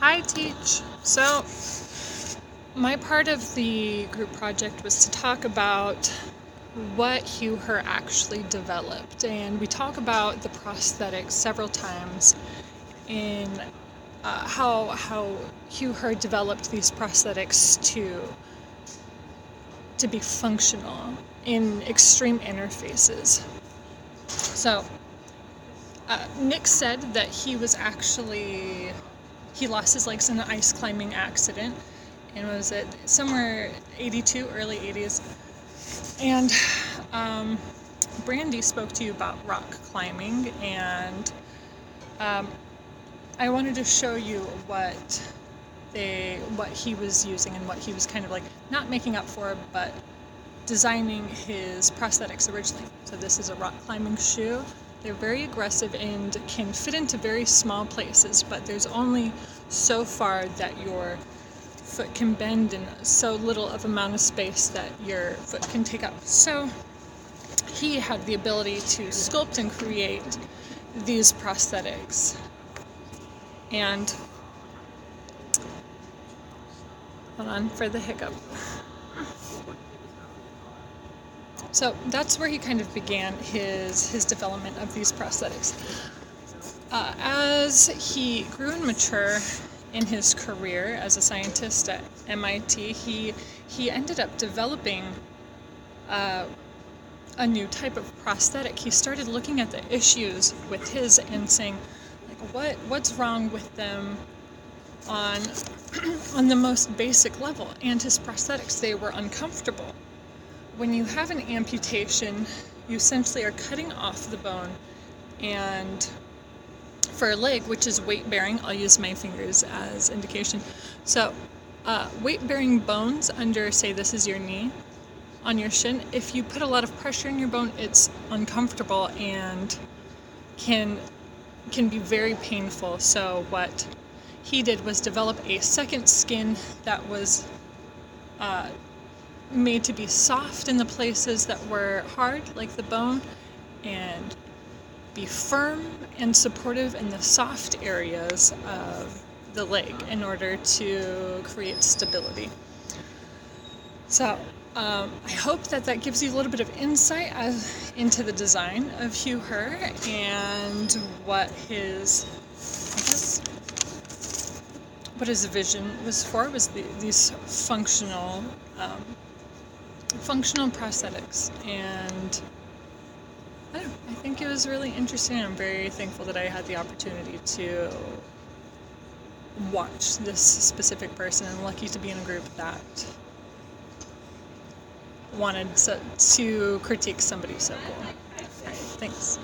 I teach. So my part of the group project was to talk about what Hugh actually developed, and we talk about the prosthetics several times in how Hugh developed these prosthetics to be functional in extreme interfaces. So Nick said that he lost his legs in an ice climbing accident, and was at somewhere 82, early 80s. And Brandy spoke to you about rock climbing, and I wanted to show you what he was using and what he was kind of like not making up for, but designing his prosthetics originally. So this is a rock climbing shoe. They're very aggressive and can fit into very small places, but there's only so far that your foot can bend in so little of amount of space that your foot can take up. So he had the ability to sculpt and create these prosthetics. And hold on for the hiccup. So that's where he kind of began his development of these prosthetics. As he grew and matured in his career as a scientist at MIT, he ended up developing a new type of prosthetic. He started looking at the issues with his and saying, like, what's wrong with them on the most basic level. And his prosthetics, they were uncomfortable. When you have an amputation, you essentially are cutting off the bone, and for a leg, which is weight-bearing, I'll use my fingers as indication. So weight-bearing bones under, say this is your knee, on your shin, if you put a lot of pressure in your bone, it's uncomfortable and can be very painful. So what he did was develop a second skin that was made to be soft in the places that were hard, like the bone, and be firm and supportive in the soft areas of the leg in order to create stability. So I hope that gives you a little bit of insight into the design of Hugh and what his vision was for, was these functional prosthetics. And I think it was really interesting. I'm very thankful that I had the opportunity to watch this specific person, and lucky to be in a group that wanted to critique somebody so cool. All right, thanks.